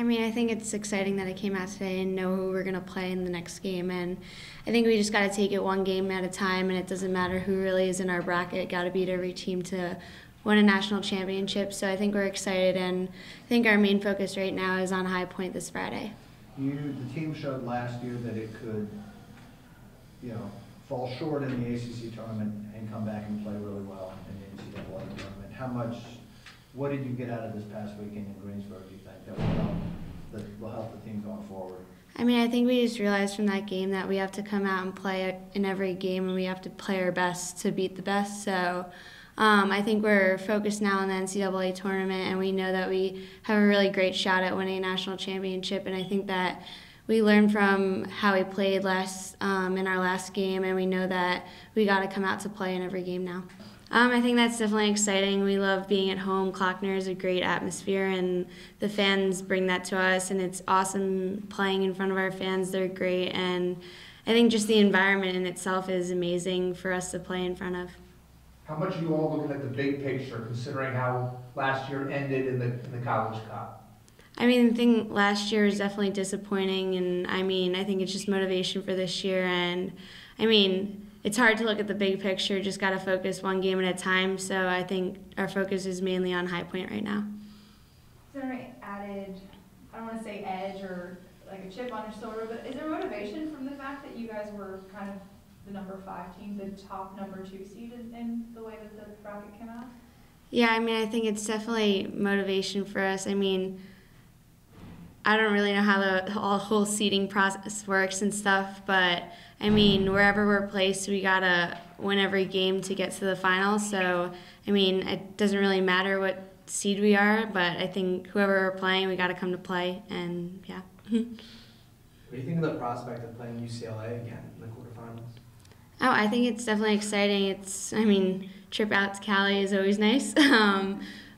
I mean, I think it's exciting that I came out today and know who we're going to play in the next game. And I think we just got to take it one game at a time, and it doesn't matter who really is in our bracket. Got to beat every team to win a national championship. So I think we're excited, and I think our main focus right now is on High Point this Friday. The team showed last year that it could, fall short in the ACC tournament and come back and play really well in the NCAA tournament. What did you get out of this past weekend in Greensburg, do you think, that will help the team going forward? I mean, I think we just realized from that game that we have to come out and play in every game, and we have to play our best to beat the best. So I think we're focused now on the NCAA tournament, and we know that we have a really great shot at winning a national championship. And I think that we learned from how we played in our last game, and we know that we got to come out to play in every game now. I think that's definitely exciting. We love being at home. Klockner is a great atmosphere, and the fans bring that to us, and it's awesome playing in front of our fans. They're great, and I think just the environment in itself is amazing for us to play in front of. How much are you all looking at the big picture, considering how last year ended in the College Cup? I mean, I think last year was definitely disappointing, and I think it's just motivation for this year. And it's hard to look at the big picture, just got to focus one game at a time. So I think our focus is mainly on High Point right now. Is there any added, I don't want to say edge or like a chip on your shoulder, but is there motivation from the fact that you guys were kind of the number 5 team, the top number 2 seed in the way that the bracket came out? Yeah, I think it's definitely motivation for us. I don't really know how the whole seeding process works and stuff, but wherever we're placed, we gotta win every game to get to the final. So, it doesn't really matter what seed we are, but I think whoever we're playing, we gotta come to play, and yeah. What do you think of the prospect of playing UCLA again in the quarterfinals? Oh, I think it's definitely exciting. Trip out to Cali is always nice.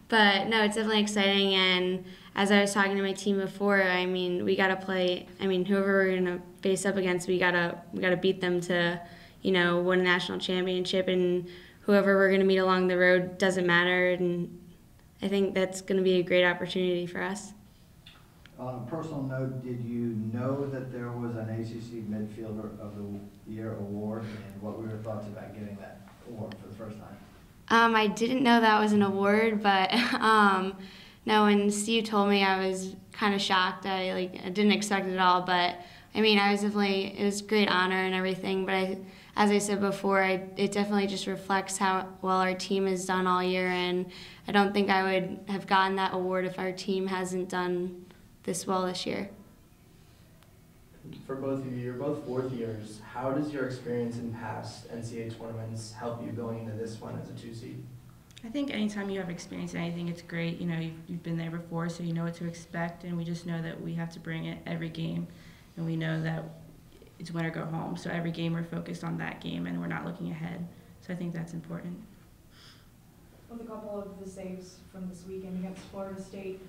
But no, it's definitely exciting, and as I was talking to my team before, we got to play, whoever we're going to face up against, we got to beat them to, win a national championship, and whoever we're going to meet along the road doesn't matter, and I think that's going to be a great opportunity for us. On a personal note, did you know that there was an ACC Midfielder of the Year award, and what were your thoughts about getting that award for the first time? I didn't know that was an award, but no, when Steve told me, I was kind of shocked. I didn't expect it at all, but it was a great honor and everything, but as I said before, it definitely just reflects how well our team has done all year, and I don't think I would have gotten that award if our team hasn't done this well this year. For both of you, you're both 4th years. How does your experience in past NCAA tournaments help you going into this one as a 2 seed? I think anytime you have experience in anything, it's great. You've been there before, so you know what to expect, and we just know that we have to bring it every game, and we know that it's win or go home. So every game we're focused on that game, and we're not looking ahead. So I think that's important. With a couple of the saves from this weekend against Florida State,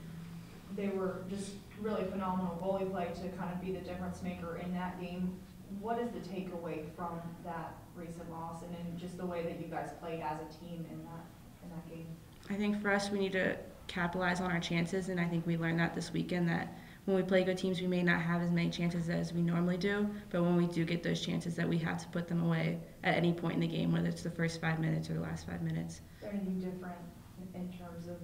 they were just really phenomenal goalie play to kind of be the difference maker in that game. What is the takeaway from that recent loss, and then just the way that you guys played as a team in that game? I think for us, we need to capitalize on our chances, and I think we learned that this weekend, that when we play good teams, we may not have as many chances as we normally do, but when we do get those chances, that we have to put them away at any point in the game, whether it's the first 5 minutes or the last 5 minutes. Is there anything different in terms of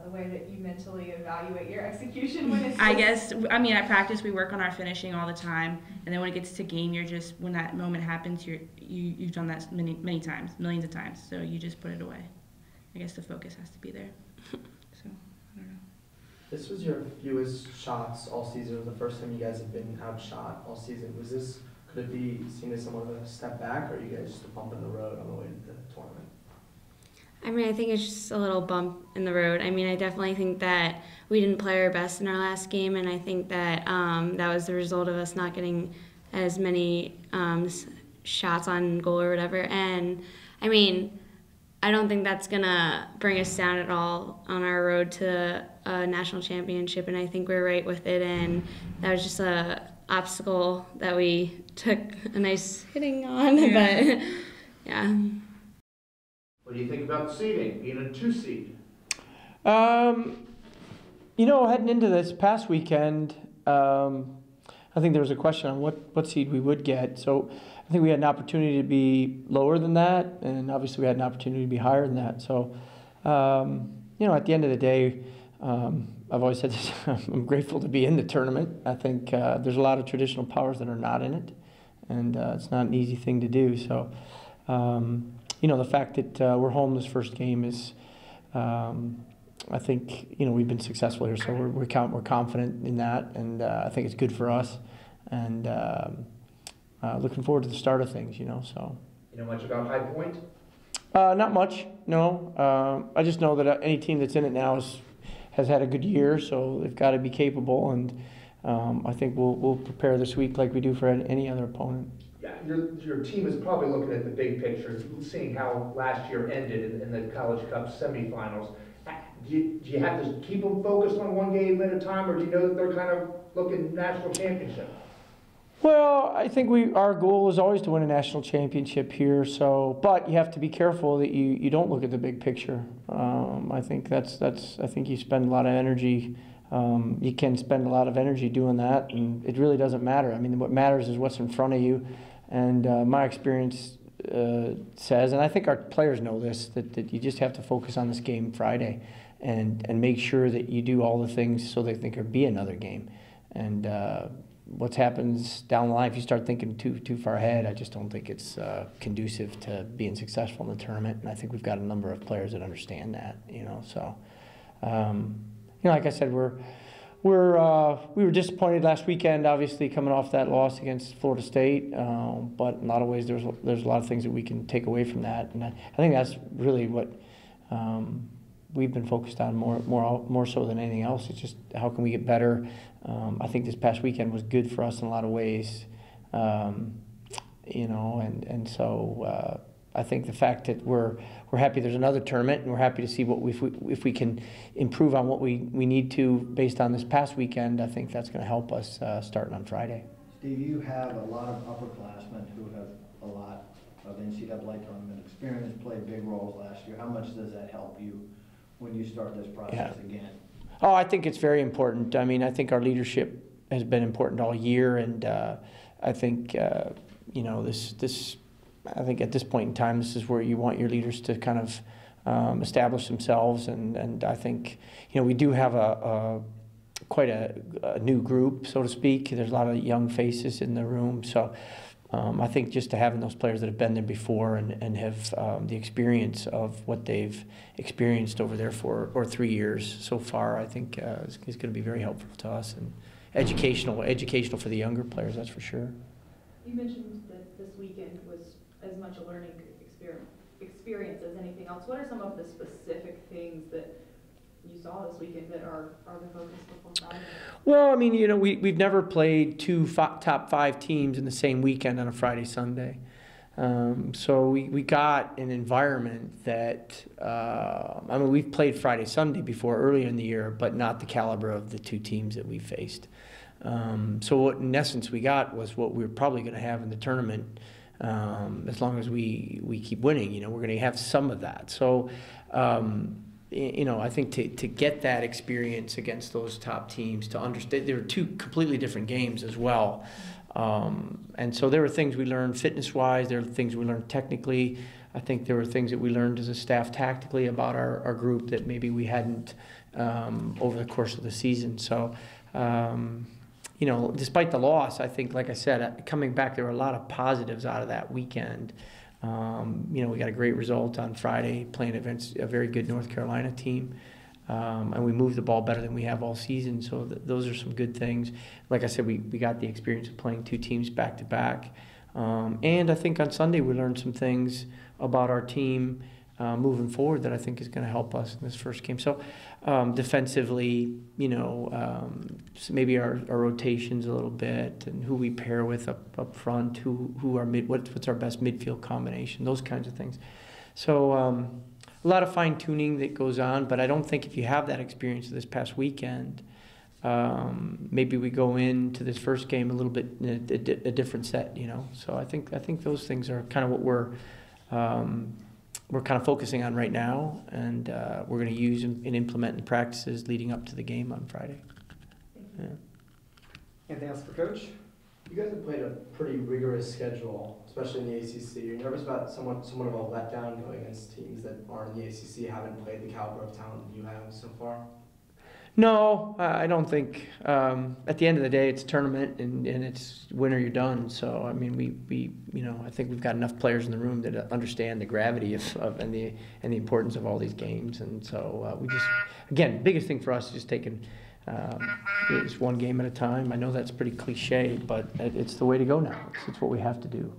the way that you mentally evaluate your execution when it's at practice we work on our finishing all the time, and then when it gets to game, you're just, when that moment happens, you've done that many times, millions of times, so you just put it away. I guess the focus has to be there. So I don't know. This was your fewest shots all season. It was the first time you guys have been outshot all season. Could it be seen as somewhat of a step back, or are you guys just a bump in the road on the way to the tournament? I think it's just a little bump in the road. I definitely think that we didn't play our best in our last game, and I think that that was the result of us not getting as many shots on goal or whatever. And I don't think that's going to bring us down at all on our road to a national championship, and I think we're right with it, and that was just a obstacle that we took a nice hitting on, but yeah. What do you think about seeding, being a 2 seed? You know, heading into this past weekend, I think there was a question on what seed we would get. So I think we had an opportunity to be lower than that, and obviously we had an opportunity to be higher than that. So, you know, at the end of the day, I've always said this, I'm grateful to be in the tournament. I think there's a lot of traditional powers that are not in it, and it's not an easy thing to do. So, you know, the fact that we're home this first game is, I think, you know, we've been successful here, so we're confident in that, and I think it's good for us, and looking forward to the start of things, you know. So. You know much about High Point? Not much, no. I just know that any team that's in it now has had a good year, so they've got to be capable, and I think we'll prepare this week like we do for any other opponent. Yeah, your team is probably looking at the big picture, seeing how last year ended in the College Cup semifinals. Do you have to keep them focused on one game at a time, or do you know that they're kind of looking national championship? Well, I think our goal is always to win a national championship here. So, but you have to be careful that you don't look at the big picture. I think I think you spend a lot of energy. You can spend a lot of energy doing that, and it really doesn't matter. I mean, what matters is what's in front of you. And my experience says, and I think our players know this, that you just have to focus on this game Friday, and make sure that you do all the things so that there could be another game. And what happens down the line, if you start thinking too far ahead, I just don't think it's conducive to being successful in the tournament. And I think we've got a number of players that understand that, you know. So, you know, like I said, we were disappointed last weekend, obviously coming off that loss against Florida State. But in a lot of ways, there's a lot of things that we can take away from that, and I think that's really what we've been focused on more so than anything else. It's just how can we get better. I think this past weekend was good for us in a lot of ways, you know, and so I think the fact that we're happy there's another tournament, and we're happy to see if we can improve on what we need to based on this past weekend. I think that's going to help us starting on Friday. Steve, you have a lot of upperclassmen who have a lot of NCAA tournament experience, played big roles last year. How much does that help you when you start this process again? Oh, I think it's very important. I mean, I think our leadership has been important all year, and I think you know, I think at this point in time, this is where you want your leaders to kind of establish themselves, and I think, you know, we do have quite a new group, so to speak. There's a lot of young faces in the room, so I think just to having those players that have been there before and have the experience of what they've experienced over there for 3 years so far, I think is going to be very helpful to us, and educational for the younger players, that's for sure. You mentioned that this weekend was as much a learning experience as anything else. What are some of the specific things that you saw this weekend that are the focus before Friday? Well, I mean, you know, we've never played two top 5 teams in the same weekend on a Friday, Sunday. So we got an environment that, I mean, we've played Friday, Sunday before earlier in the year, but not the caliber of the 2 teams that we faced. So what, in essence, we got was what we were probably going to have in the tournament. As long as we keep winning, you know, we're going to have some of that. So, you know, I think to get that experience against those top teams, to understand, there were 2 completely different games as well. And so there were things we learned fitness-wise, there were things we learned technically. I think there were things that we learned as a staff tactically about our group that maybe we hadn't over the course of the season. So, you know, despite the loss, I think, like I said, coming back, there were a lot of positives out of that weekend. You know, we got a great result on Friday playing against a very good North Carolina team. And we moved the ball better than we have all season, so those are some good things. Like I said, we got the experience of playing 2 teams back to back. And I think on Sunday we learned some things about our team moving forward that I think is going to help us in this first game. So defensively, you know, so maybe our rotations a little bit, and who we pair with up front, who are what's our best midfield combination, those kinds of things. So a lot of fine tuning that goes on, but I don't think if you have that experience this past weekend, maybe we go into this first game a little bit in a different set, you know. So I think those things are kind of what we're kind of focusing on right now, and we're going to use and implement in practices leading up to the game on Friday. Yeah. Anything else for Coach? You guys have played a pretty rigorous schedule, especially in the ACC. You're nervous about somewhat of a letdown going against teams that aren't in the ACC, haven't played the caliber of talent that you have so far? No, I don't think. At the end of the day, it's a tournament, and it's win or you're done. So I mean, we I think we've got enough players in the room that understand the gravity of and the importance of all these games. And so we just, again, biggest thing for us is just taking it's one game at a time. I know that's pretty cliche, but it's the way to go now. It's what we have to do.